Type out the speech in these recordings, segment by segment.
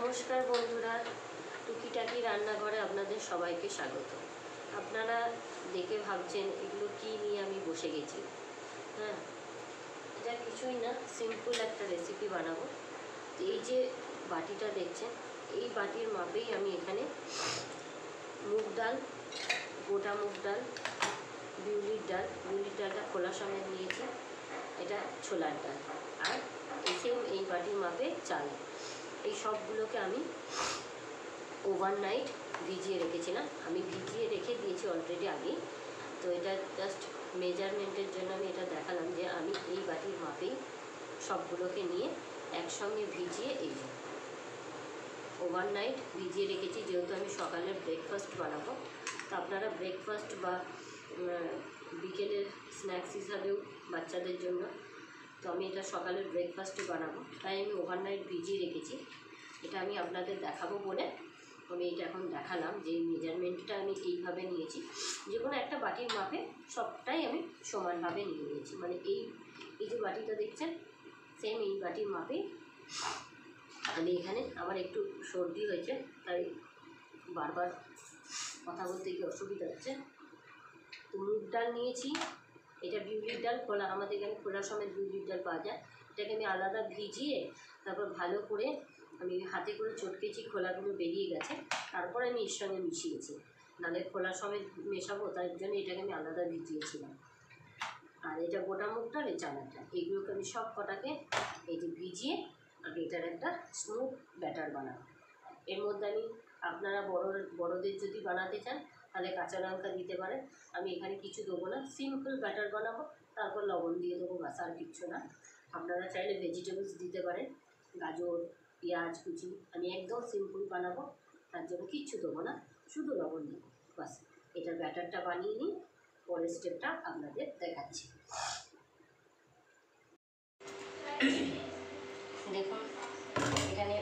নমস্কার বন্ধুরা, টুকিটাকি রান্নাঘরে আপনাদের সবাইকে স্বাগত। আপনারা দেখে ভাবছেন এগুলো কী নিয়ে আমি বসে গেছি। হ্যাঁ, এটা কিছুই না, সিম্পল একটা রেসিপি বানাবো। এই যে বাটিটা দেখছেন, এই বাটির মাপেই আমি এখানে মুগ ডাল, গোটা মুগ ডাল, বিউলির ডালটা খোলা সমেত নিয়েছি, এটা ছোলার ডাল, আর এসেও এই বাটির মাপে চাল। এই সবগুলোকে আমি ওভারনাইট ভিজিয়ে রেখেছিলাম। আমি ভিজিয়ে রেখে দিয়েছি অলরেডি আগেই। তো এটা জাস্ট মেজারমেন্টের জন্য আমি এটা দেখালাম যে আমি এই বাটির মাপেই সবগুলোকে নিয়ে একসঙ্গে ভিজিয়ে এই যে ওভারনাইট ভিজিয়ে রেখেছি, যেহেতু আমি সকালের ব্রেকফাস্ট বানাবো। তো আপনারা ব্রেকফাস্ট বা বিকেলের স্ন্যাক্স হিসাবেও বাচ্চাদের জন্য, তো আমি এটা সকালের ব্রেকফাস্টে বানাবো, তাই আমি ওভারনাইট ভিজিয়ে রেখেছি। এটা আমি আপনাদের দেখাবো বলে আমি এটা এখন দেখালাম যে মেজারমেন্টটা আমি এইভাবে নিয়েছি। যে কোনো একটা বাটির মাপে সবটাই আমি সমানভাবে নিয়ে নিয়েছি। মানে এই যে বাটিটা দেখছেন, সেম এই বাটির মাপে আমি এখানে, আমার একটু সর্দি হয়েছে তাই বারবার কথা বলতে গিয়ে অসুবিধা হচ্ছে। তো মুগ ডাল নিয়েছি, এটা বিউলির ডাল খোলা, আমাদের এখানে খোলা সমেত বিউলির ডাল পাওয়া যায়। এটাকে আমি আলাদা ভিজিয়ে তারপর ভালো করে আমি হাতে করে চটকেছি, খোলাগুলো বেরিয়ে গেছে, তারপর আমি এর সঙ্গে মিশিয়েছি, নাহলে খোলা সমেত মেশাবো, তার জন্য এটাকে আমি আলাদা ভিজিয়েছিলাম। আর এটা গোটা মুগ ডাল, এই চানাটা, এইগুলোকে আমি সব কটাকে এই যে ভিজিয়ে আর এটার একটা স্মুথ ব্যাটার বানাবো। এর মধ্যে আমি, আপনারা বড়দের যদি বানাতে চান তাহলে কাঁচা লঙ্কা দিতে পারেন। আমি এখানে কিছু দেবো না, সিম্পল ব্যাটার বানাবো, তারপর লবণ দিয়ে দেবো, বাস, আর কিচ্ছু না। আপনারা চাইলে ভেজিটেবলস দিতে পারেন, গাজর, পেঁয়াজ কুচি। আমি একদম সিম্পল বানাবো, তার জন্য কিচ্ছু দেবো না, শুধু লবণ দেবো, বাস। এটার ব্যাটারটা বানিয়ে নিই, পরের স্টেপটা আপনাদের দেখাচ্ছি। দেখুন, এখানে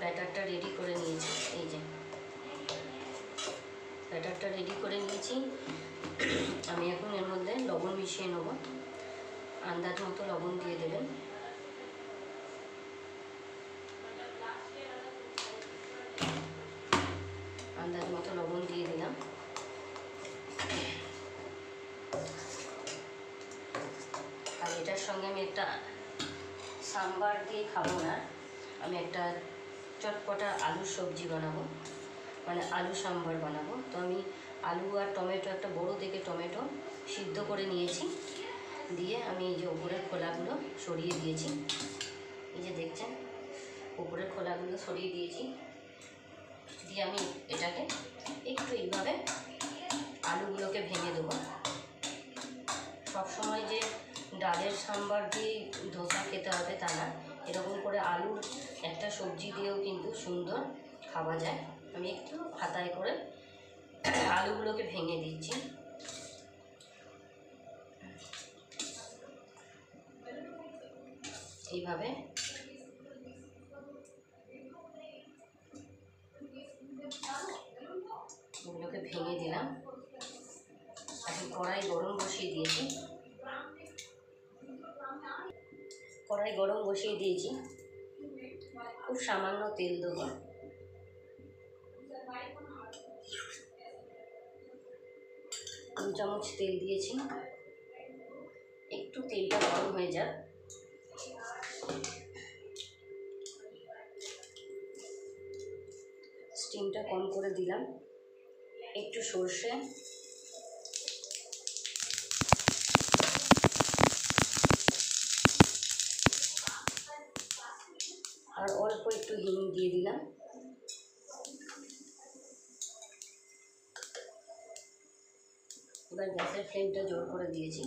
ব্যাটারটা রেডি করে নিয়েছি, এই যে ব্যাটারটা রেডি করে নিয়েছি। আমি এখন এর মধ্যে লবণ মিশিয়ে নেব, আন্দাজ মতো লবণ দিয়ে দেবেন। আন্দাজ মতো লবণ দিয়ে দিলাম। আর এটার সঙ্গে আমি একটা সাম্বার দিয়ে খাবো না, আমি একটা চটপটা আলুর সবজি বানাবো, মানে আলু সাম্বার বানাবো। তো আমি আলু আর টমেটো, একটা বড়ো দেখে টমেটো সিদ্ধ করে নিয়েছি, দিয়ে আমি এই যে উপরের খোলাগুলো সরিয়ে দিয়েছি, এই যে দেখছেন উপরের খোলাগুলো সরিয়ে দিয়েছি, দিয়ে আমি এটাকে একটু এইভাবে আলুগুলোকে ভেঙে দেবো। সবসময় যে ডালের সাম্বার দিয়ে ধোসা খেতে হবে তা না, এরকম করে আলুর একটা সবজি দিয়েও কিন্তু সুন্দর খাওয়া যায়। আমি একটু হাতায় করে আলুগুলোকে ভেঙে দিচ্ছি। এইভাবে ওগুলোকে ভেঙে দিলাম। এখন কড়াই গরম বসিয়ে দিয়েছি, খুব সামান্য তেল দেবো। 2 চামচ তেল দিয়েছি, একটু তেলটা গরম হয়ে যাক। স্টিমটা কম করে দিলাম, একটু সর্ষে, আর অল্প একটু হিং দিয়ে দিলাম। এবার গ্যাসের ফ্লেমটা জোর করে দিয়েছি।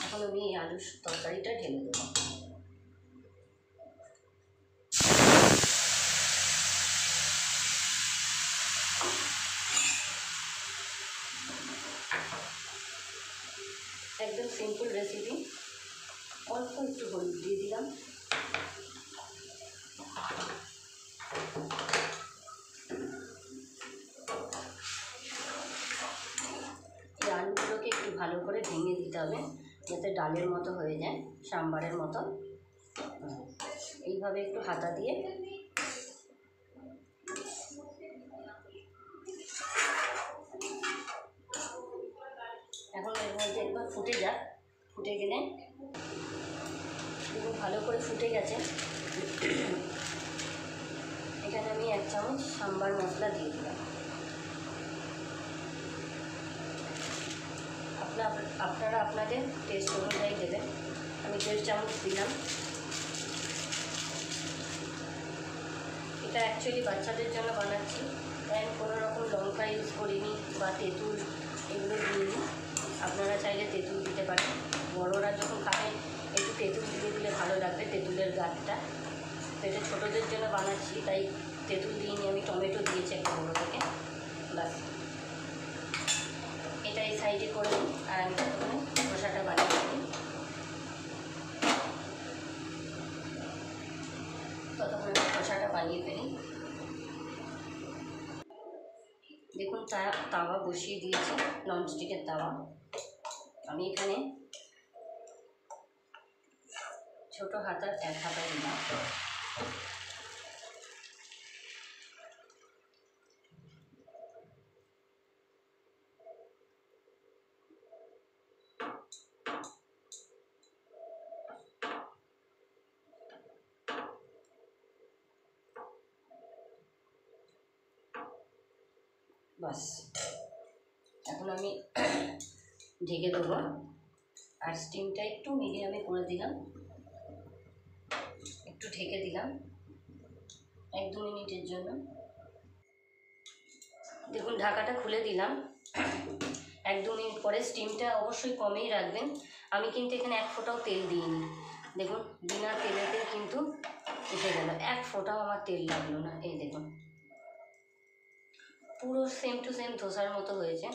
এখন আমি এই আলুর তরকারিটা ঢেলে দেবো। একদম সিম্পল রেসিপি, অল্প একটু হলুদ দিয়ে দিলাম, করে ভেঙে দিতে হবে যাতে ডালের মতো হয়ে যায়, সাম্বারের মতো। এইভাবে একটু হাতা দিয়ে এখন এর মধ্যে একবার ফুটে যাক, ফুটে গেলে দেখুন ভালো করে ফুটে গেছে। এখানে আমি 1 চামচ সাম্বার মশলা দিয়ে দিলাম। আপনারা আপনাদের টেস্ট অনুযায়ী দেবেন। আমি 1.5 চামচ দিলাম। এটা অ্যাকচুয়ালি বাচ্চাদের জন্য বানাচ্ছি, তাই আমি কোনো রকম লঙ্কা ইউজ করিনি বা তেঁতুল এগুলো দিইনি। আপনারা চাইলে তেঁতুল দিতে পারেন। বড়োরা যখন খাবেন একটু তেঁতুল দিয়ে দিলে ভালো লাগবে, তেঁতুলের গাছটা। তো এটা ছোটোদের জন্য বানাচ্ছি, তাই তেঁতুল দিইনি, আমি টমেটো দিয়েছি একটা বড়ো থেকে। বাস এটা এই সাইডে করে নিই, আর আমি মশলাটা বানিয়ে দিই। ততক্ষণ মশলাটা বানিয়ে ফেলি। দেখুন তাওয়া বসিয়ে দিয়েছি, ননস্টিকের তাওয়া। আমি এখানে ছোট হাতার 1 হাতা দিলাম। বাস এখন আমি ঢেকে দেবো, আর স্টিমটা একটু মিডিয়ামে করে দিলাম, একটু ঢেকে দিলাম 1-2 মিনিটের জন্য। দেখুন ঢাকাটা খুলে দিলাম। 1-2 মিনিট পরে স্টিমটা অবশ্যই কমেই রাখবেন। আমি কিন্তু এখানে 1 ফোঁটাও তেল দিইনি। দেখুন বিনা তেলেতেই কিন্তু উঠে গেল, 1 ফোঁটাও আমার তেল লাগলো না। এই দেখুন পুরো সেম টু সেম ধোসার মতো হয়েছে।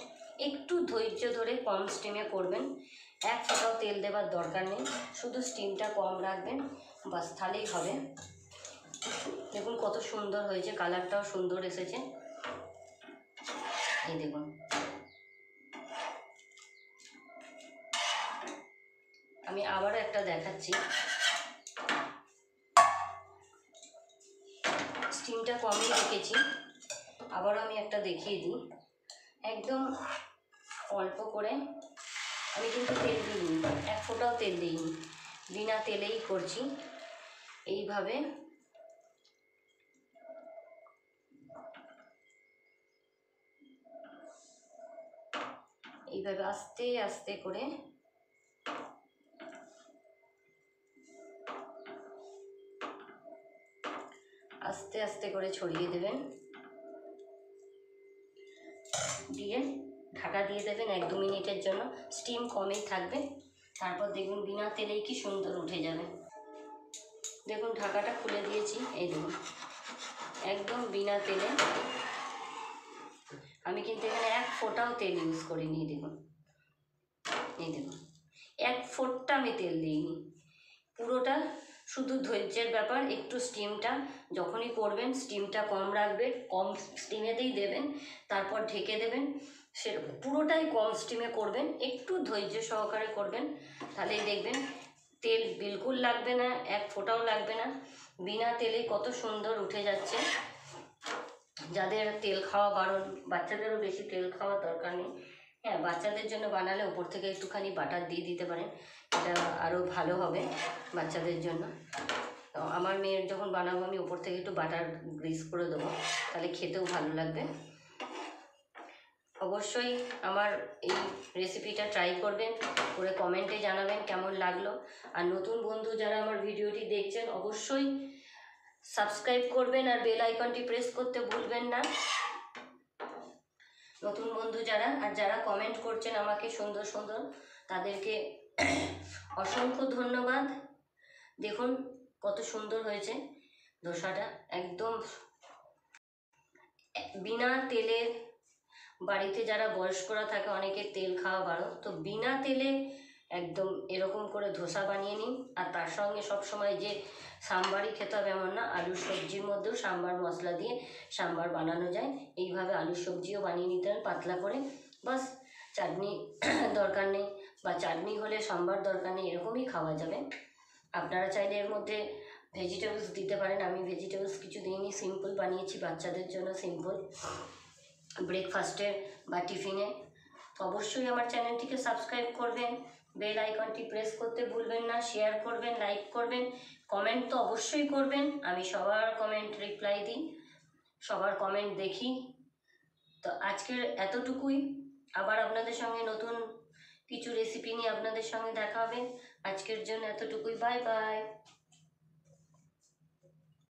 একটু ধৈর্য ধরে কম স্টিমে করবেন, 1 ফোঁটাও তেল দেওয়ার দরকার নেই, শুধু স্টিমটা কম রাখবেন, বাস তাহলেই হবে। দেখুন কত সুন্দর হয়েছে, কালারটাও সুন্দর এসেছে। এই দেখুন আমি আবারও একটা দেখাচ্ছি। স্টিমটা কমই রেখেছি, আবারও আমি একটা দেখিয়ে দিই। একদম অল্প করে, আমি কিন্তু তেল দিইনি, 1 ফোঁটাও তেল দিইনি, বিনা তেলেই করছি। এইভাবে আস্তে আস্তে করে ছড়িয়ে দেবেন, দিয়ে ঢাকা দিয়ে দেবেন 1-2 মিনিটের জন্য। স্টিম কমেই থাকবে, তারপর দেখুন বিনা তেলেই কি সুন্দর উঠে যাবে। দেখুন ঢাকাটা খুলে দিয়েছি, এই দেখুন একদম বিনা তেলে। আমি কিন্তু এখানে 1 ফোঁটাও তেল ইউজ করিনি। দেখুন এই দেখুন 1 ফোঁটা আমি তেল দিইনি, পুরোটা শুধু ধৈর্যের ব্যাপার। একটু স্টিমটা যখনই করবেন স্টিমটা কম রাখবে, কম স্টিমেতেই দেবেন, তারপর ঢেকে দেবেন। সে পুরোটাই কম স্টিমে করবেন, একটু ধৈর্য সহকারে করবেন, তাহলেই দেখবেন তেল বিলকুল লাগবে না, 1 ফোঁটাও লাগবে না, বিনা তেলে কত সুন্দর উঠে যাচ্ছে। যাদের তেল খাওয়া বারণ, বাচ্চাদেরও বেশি তেল খাওয়ার দরকার নেই। হ্যাঁ, বাচ্চাদের জন্য বানালে ওপর থেকে একটুখানি বাটার দিয়ে দিতে পারেন, এটা আরও ভালো হবে বাচ্চাদের জন্য। তো আমার মেয়ের যখন বানাবো আমি ওপর থেকে একটু বাটার গ্রিস করে দেবো, তাহলে খেতেও ভালো লাগবে। অবশ্যই আমার এই রেসিপিটা ট্রাই করবেন, করে কমেন্টে জানাবেন কেমন লাগলো। আর নতুন বন্ধু যারা আমার ভিডিওটি দেখছেন অবশ্যই সাবস্ক্রাইব করবেন, আর বেল আইকনটি প্রেস করতে ভুলবেন না। নতুন বন্ধু যারা, আর যারা কমেন্ট করছেন আমাকে সুন্দর সুন্দর, তাদেরকে অসংখ্য ধন্যবাদ। দেখুন কত সুন্দর হয়েছে ধোসাটা, একদম বিনা তেলে। বাড়িতে যারা বয়স্করা থাকে অনেকের তেল খাওয়া বারণ, তো বিনা তেলে একদম এরকম করে ধোসা বানিয়ে নিন। আর তার সঙ্গে সবসময় যে সাম্বারই খেতে হবে এমন না, আলুর সবজির মধ্যেও সাম্বার মশলা দিয়ে সাম্বার বানানো যায়। এইভাবে আলুর সবজিও বানিয়ে নিতে হবে পাতলা করে, বাস চাটনি দরকার নেই। বা চাটনি হলে সম্বার দরকার নেই, এরকমই খাওয়া যাবে। আপনারা চাইলে এর মধ্যে ভেজিটেবলস দিতে পারেন। আমি ভেজিটেবলস কিছু দিইনি, সিম্পল বানিয়েছি বাচ্চাদের জন্য, সিম্পল ব্রেকফাস্টে বা টিফিনে। তো অবশ্যই আমার চ্যানেলটিকে সাবস্ক্রাইব করবেন, বেল আইকনটি প্রেস করতে ভুলবেন না, শেয়ার করবেন, লাইক করবেন, কমেন্ট তো অবশ্যই করবেন। আমি সবার কমেন্ট রিপ্লাই দিই, সবার কমেন্ট দেখি। তো আজকের এতটুকুই, আবার আপনাদের সঙ্গে নতুন কিছু রেসিপি নিয়ে আপনাদের সঙ্গে দেখা হবে। আজকের জন্য এতটুকুই, বাই বাই।